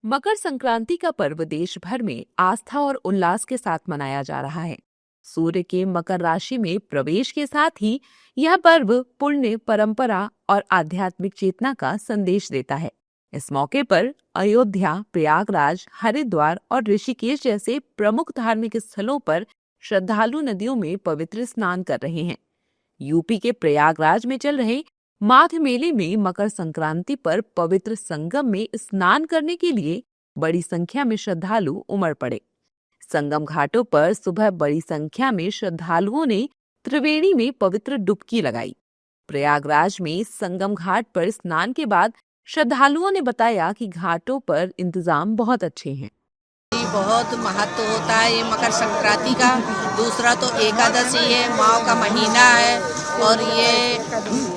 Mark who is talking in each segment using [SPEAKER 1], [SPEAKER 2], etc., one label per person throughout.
[SPEAKER 1] मकर संक्रांति का पर्व देश भर में आस्था और उल्लास के साथ मनाया जा रहा है। सूर्य के मकर राशि में प्रवेश के साथ ही यह पर्व पुण्य, परंपरा और आध्यात्मिक चेतना का संदेश देता है। इस मौके पर अयोध्या, प्रयागराज, हरिद्वार और ऋषिकेश जैसे प्रमुख धार्मिक स्थलों पर श्रद्धालु नदियों में पवित्र स्नान कर रहे हैं। यूपी के प्रयागराज में चल रहे माघ मेले में मकर संक्रांति पर पवित्र संगम में स्नान करने के लिए बड़ी संख्या में श्रद्धालु उमड़ पड़े। संगम घाटों पर सुबह बड़ी संख्या में श्रद्धालुओं ने त्रिवेणी में पवित्र डुबकी लगाई। प्रयागराज में संगम घाट पर स्नान के बाद श्रद्धालुओं ने बताया कि घाटों पर इंतजाम बहुत अच्छे हैं।
[SPEAKER 2] बहुत महत्व होता है ये मकर संक्रांति का। दूसरा तो एकादशी है, माह का महीना है और ये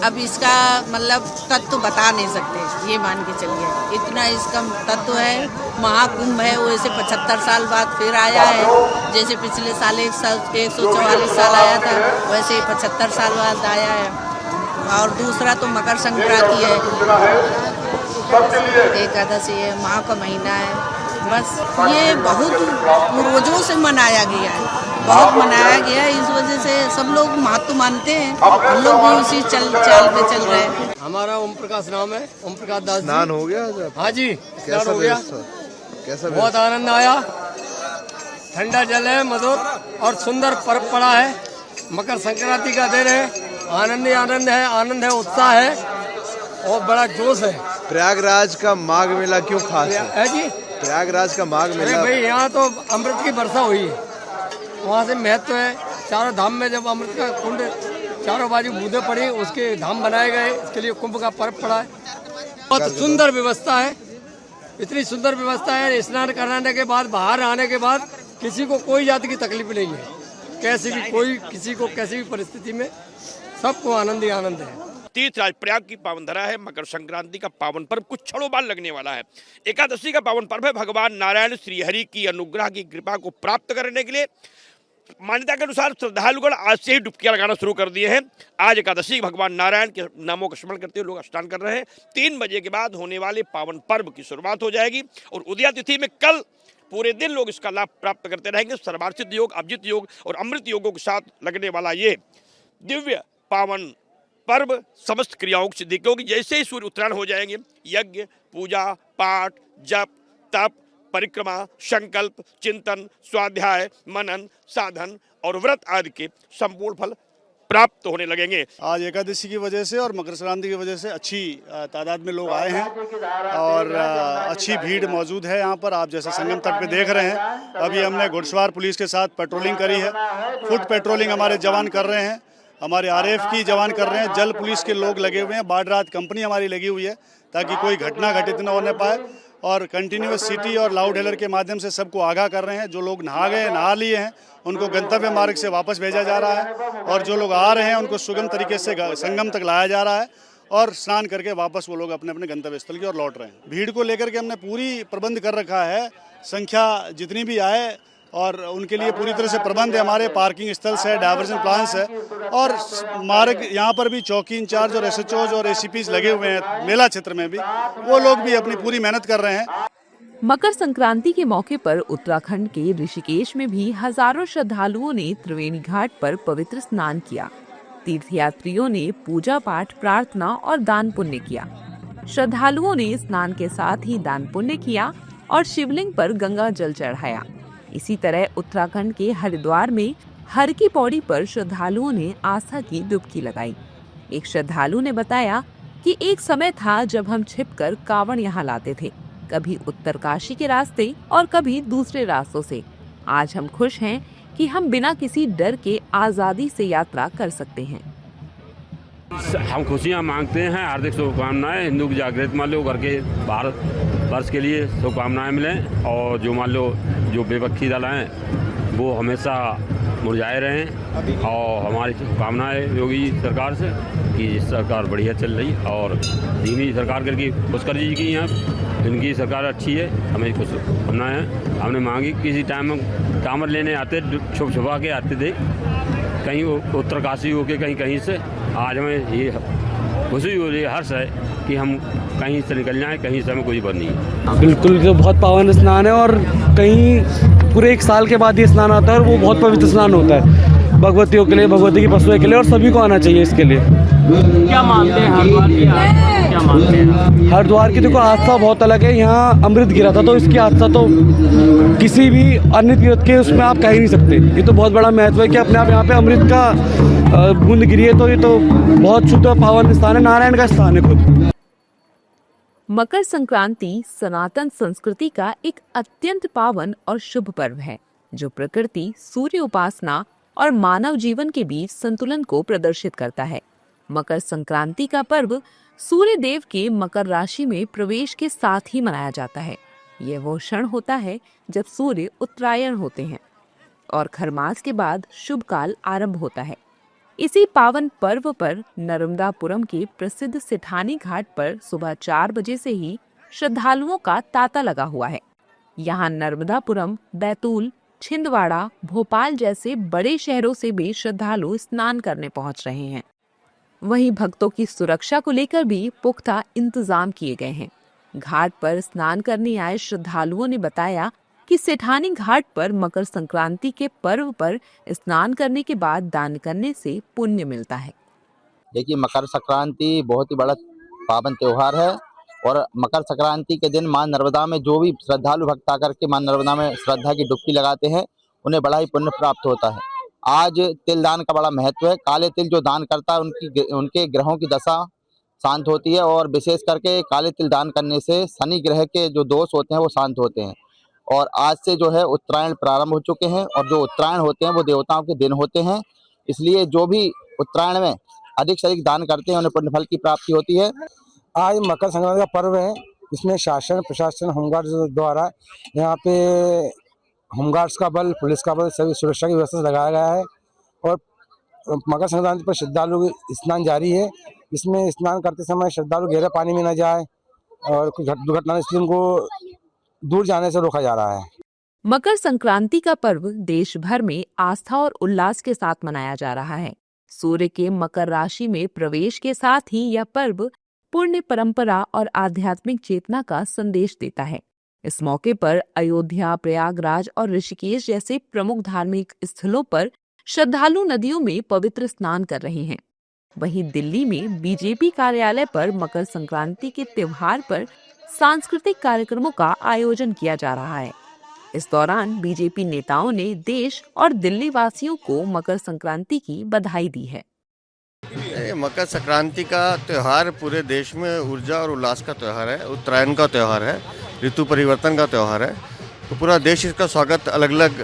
[SPEAKER 2] अब इसका मतलब तत्व बता नहीं सकते, ये मान के चलिए इतना इसका तत्व है। महाकुंभ है वो ऐसे 75 साल बाद फिर आया है। जैसे पिछले साल 144 साल आया था, वैसे 75 साल बाद आया है। और दूसरा तो मकर संक्रांति है, एकादशी है, माह का महीना है। बस ये बहुत पूर्वजों से मनाया गया है, बहुत मनाया गया है। इस वजह से सब लोग महत्व मानते हैं, हम लोग भी उसी चाल पे चल रहे हैं।
[SPEAKER 3] हमारा ओम प्रकाश नाम है, ओम प्रकाश दास।
[SPEAKER 4] स्नान हो गया?
[SPEAKER 3] हाँ जी, स्नान हो गया।
[SPEAKER 4] कैसा
[SPEAKER 3] बहुत आनंद आया। ठंडा जल है, मधुर और सुंदर पर्व पड़ा है। मकर संक्रांति का दिन है, आनंद ही आनंद है, आनंद है, उत्साह है और बड़ा जोश है।
[SPEAKER 4] प्रयागराज का माघ मेला क्यों खास है
[SPEAKER 3] जी?
[SPEAKER 4] प्रयागराज का माघ मेला
[SPEAKER 3] भाई यहाँ तो अमृत की वर्षा हुई है, वहाँ से महत्व है। चारों धाम में जब अमृत का कुंड चारों बाजू बूंदे पड़ी, उसके धाम बनाए गए, इसके लिए कुंभ का पर्व पड़ा है। बहुत सुंदर व्यवस्था है, इतनी सुंदर व्यवस्था है। स्नान कराने के बाद, बाहर आने के बाद किसी को कोई जाति की तकलीफ नहीं है। कैसी भी कोई किसी को कैसी भी परिस्थिति में सबको आनंद ही आनंद है।
[SPEAKER 5] तीर्थराज प्रयाग की पावन धरा है। मकर संक्रांति का पावन पर्व कुछ क्षणों बाद लगने वाला है। एकादशी का पावन पर्व है। भगवान नारायण श्रीहरि की अनुग्रह की कृपा को प्राप्त करने के लिए मान्यता के अनुसार श्रद्धालुगण आज से ही डुबकियां लगाना शुरू कर दिए हैं। आज एकादशी भगवान नारायण के नामों का स्मरण करते हुए लोग स्नान कर रहे हैं। 3 बजे के बाद होने वाले पावन पर्व की शुरुआत हो जाएगी और उदया तिथि में कल पूरे दिन लोग इसका लाभ प्राप्त करते रहेंगे। सर्वार्थित योग, अभिजित योग और अमृत योगों के साथ लगने वाला ये दिव्य पावन पर्व समस्त क्रियाओं की सिद्धि, क्योंकि जैसे ही सूर्य उत्तरायण हो जाएंगे, यज्ञ, पूजा, पाठ, जप, तप, परिक्रमा, संकल्प, चिंतन, स्वाध्याय, मनन, साधन और व्रत आदि के संपूर्ण फल प्राप्त होने लगेंगे।
[SPEAKER 6] आज एकादशी की वजह से और मकर संक्रांति की वजह से अच्छी तादाद में लोग आए हैं और अच्छी भीड़ मौजूद है यहाँ पर। आप जैसे संगम तट पे देख रहे हैं, अभी हमने घुड़सवार पुलिस के साथ पेट्रोलिंग करी है। फुट पेट्रोलिंग हमारे जवान कर रहे हैं, हमारे आरएफ की जवान कर रहे हैं, जल पुलिस के लोग लगे हुए हैं, बाढ़ राहत कंपनी हमारी लगी हुई है ताकि कोई घटना घटित न होने पाए। और कंटिन्यूअस सिटी और लाउड हेलर के माध्यम से सबको आगाह कर रहे हैं। जो लोग नहा लिए हैं उनको गंतव्य मार्ग से वापस भेजा जा रहा है और जो लोग आ रहे हैं उनको सुगम तरीके से संगम तक लाया जा रहा है और स्नान करके वापस वो लोग अपने अपने गंतव्य स्थल की ओर लौट रहे हैं। भीड़ को लेकर के हमने पूरी प्रबंध कर रखा है। संख्या जितनी भी आए और उनके लिए पूरी तरह से प्रबंध है। हमारे पार्किंग स्थल है, डायवर्जन प्लान्स है और मार्ग यहाँ पर भी चौकी इंचार्ज और एसएचओज और एसीपीज लगे हुए हैं। मेला क्षेत्र में भी वो लोग भी अपनी पूरी मेहनत कर रहे हैं।
[SPEAKER 1] मकर संक्रांति के मौके पर उत्तराखंड के ऋषिकेश में भी हजारों श्रद्धालुओं ने त्रिवेणी घाट पर पवित्र स्नान किया। तीर्थयात्रियों ने पूजा पाठ, प्रार्थना और दान पुण्य किया। श्रद्धालुओं ने स्नान के साथ ही दान पुण्य किया और शिवलिंग पर गंगा जल चढ़ाया। इसी तरह उत्तराखंड के हरिद्वार में हर की पौड़ी पर श्रद्धालुओं ने आस्था की डुबकी लगाई। एक श्रद्धालु ने बताया कि एक समय था जब हम छिपकर कांवड़ यहाँ लाते थे, कभी उत्तरकाशी के रास्ते और कभी दूसरे रास्तों से। आज हम खुश हैं कि हम बिना किसी डर के आजादी से यात्रा कर सकते हैं।
[SPEAKER 7] हम खुशियाँ मांगते हैं, हार्दिक शुभकामनाएं। हिंदू की जागृत मान लो घर के भारत वर्ष के लिए शुभकामनाएं मिलें और जो मान लो जो बेबख्शी दल हैं वो हमेशा मुरझाए रहें और हमारी शुभकामनाएं योगी सरकार से कि सरकार बढ़िया चल रही और धीमी सरकार करके पुष्कर जी की यहाँ इनकी सरकार अच्छी है, हमें खुश शुभकामनाएं हैं। हमने मांगी किसी टाइम में कांवड़ लेने आते छुप छुपा के आते थे, कहीं उत्तरकाशी होके कहीं से। आज हमें ये खुशी हो रही है, हर्ष है कि हम कहीं से निकल जाए, कहीं से हमें कोई बात नहीं है।
[SPEAKER 8] बिल्कुल, जो बहुत पावन स्नान है और कहीं पूरे 1 साल के बाद ये स्नान आता है और वो बहुत पवित्र स्नान होता है भगवतियों के लिए, भगवती की पशुओं के लिए, और सभी को आना चाहिए इसके लिए।
[SPEAKER 9] क्या मानते हैं हरिद्वार की, क्या मानते हैं?
[SPEAKER 8] हरिद्वार की देखो आस्था बहुत अलग है। यहाँ अमृत गिरा था तो इसकी आस्था तो किसी भी अन्य तीर्थ के उसमें आप कह ही नहीं सकते। ये तो बहुत बड़ा महत्व है कि अपने आप यहाँ पे अमृत का बूंद गिरी है, तो ये तो बहुत शुद्ध और पावन स्थान है, नारायण का स्थान है खुद।
[SPEAKER 1] मकर संक्रांति सनातन संस्कृति का एक अत्यंत पावन और शुभ पर्व है जो प्रकृति, सूर्य उपासना और मानव जीवन के बीच संतुलन को प्रदर्शित करता है। मकर संक्रांति का पर्व सूर्य देव के मकर राशि में प्रवेश के साथ ही मनाया जाता है। यह वो क्षण होता है जब सूर्य उत्तरायण होते हैं और खरमास के बाद शुभ काल आरंभ होता है। इसी पावन पर्व पर नर्मदापुरम के प्रसिद्ध सेठानी घाट पर सुबह 4 बजे से ही श्रद्धालुओं का तांता लगा हुआ है। यहाँ नर्मदापुरम, बैतूल, छिंदवाड़ा, भोपाल जैसे बड़े शहरों से भी श्रद्धालु स्नान करने पहुंच रहे हैं। वहीं भक्तों की सुरक्षा को लेकर भी पुख्ता इंतजाम किए गए हैं। घाट पर स्नान करने आए श्रद्धालुओं ने बताया कि सेठानी घाट पर मकर संक्रांति के पर्व पर स्नान करने के बाद दान करने से पुण्य मिलता है।
[SPEAKER 10] देखिए, मकर संक्रांति बहुत ही बड़ा पावन त्योहार है और मकर संक्रांति के दिन मां नर्मदा में जो भी श्रद्धालु भक्त आकर के मां नर्मदा में श्रद्धा की डुबकी लगाते हैं उन्हें बड़ा ही पुण्य प्राप्त होता है। आज तिल दान का बड़ा महत्व है। काले तिल जो दान करता है उनके ग्रहों की दशा शांत होती है और विशेष करके काले तिल दान करने से शनि ग्रह के जो दोष होते हैं वो शांत होते हैं। और आज से जो है उत्तरायण प्रारंभ हो चुके हैं और जो उत्तरायण होते हैं वो देवताओं के दिन होते हैं, इसलिए जो भी उत्तरायण में अधिक से अधिक दान करते हैं उन्हें पुण्य फल की प्राप्ति होती है।
[SPEAKER 11] आज मकर संक्रांति का पर्व है। इसमें शासन प्रशासन होमगार्ड्स द्वारा यहाँ पे होमगार्ड्स का बल, पुलिस का बल, सभी सुरक्षा की व्यवस्था लगाया गया है और मकर संक्रांति पर श्रद्धालु स्नान जारी है। इसमें स्नान करते समय श्रद्धालु गहरे पानी में न जाए और कुछ दुर्घटना से उनको दूर जाने से रोका जा रहा है।
[SPEAKER 1] मकर संक्रांति का पर्व देश भर में आस्था और उल्लास के साथ मनाया जा रहा है। सूर्य के मकर राशि में प्रवेश के साथ ही यह पर्व पुण्य, परंपरा और आध्यात्मिक चेतना का संदेश देता है। इस मौके पर अयोध्या, प्रयागराज और ऋषिकेश जैसे प्रमुख धार्मिक स्थलों पर श्रद्धालु नदियों में पवित्र स्नान कर रहे हैं। वहीं दिल्ली में बीजेपी कार्यालय पर मकर संक्रांति के त्योहार पर सांस्कृतिक कार्यक्रमों का आयोजन किया जा रहा है। इस दौरान बीजेपी नेताओं ने देश और दिल्ली वासियों को मकर संक्रांति की बधाई दी है।
[SPEAKER 12] मकर संक्रांति का त्यौहार पूरे देश में ऊर्जा और उल्लास का त्यौहार है, उत्तरायण का त्यौहार है, ऋतु परिवर्तन का त्यौहार है। तो पूरा देश इसका स्वागत अलग अलग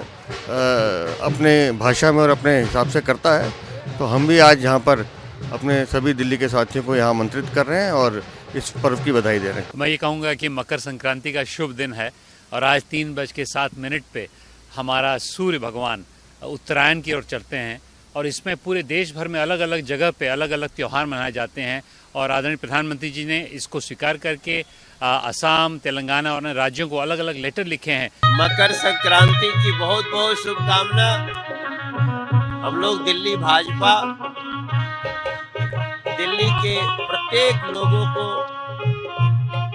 [SPEAKER 12] अपने भाषा में और अपने हिसाब से करता है। तो हम भी आज यहाँ पर अपने सभी दिल्ली के साथियों को यहाँ आमंत्रित कर रहे हैं और इस पर्व की बधाई दे रहे हैं।
[SPEAKER 13] मैं ये कहूँगा कि मकर संक्रांति का शुभ दिन है और आज 3:07 पे हमारा सूर्य भगवान उत्तरायण की ओर चलते हैं और इसमें पूरे देश भर में अलग अलग जगह पे अलग अलग त्यौहार मनाए जाते हैं और आदरणीय प्रधानमंत्री जी ने इसको स्वीकार करके असम, तेलंगाना और अन्य राज्यों को अलग अलग लेटर लिखे हैं।
[SPEAKER 14] मकर संक्रांति की बहुत बहुत शुभकामना। हम लोग दिल्ली भाजपा, दिल्ली के प्रत्येक लोगों को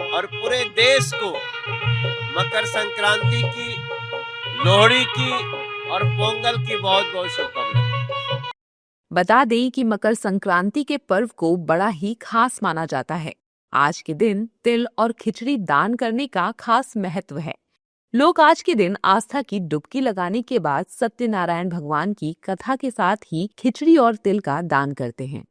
[SPEAKER 14] और पूरे देश को मकर संक्रांति की, लोहड़ी की और पोंगल की बहुत बहुत शुभकामनाएं।
[SPEAKER 1] बता दें कि मकर संक्रांति के पर्व को बड़ा ही खास माना जाता है। आज के दिन तिल और खिचड़ी दान करने का खास महत्व है। लोग आज के दिन आस्था की डुबकी लगाने के बाद सत्यनारायण भगवान की कथा के साथ ही खिचड़ी और तिल का दान करते हैं।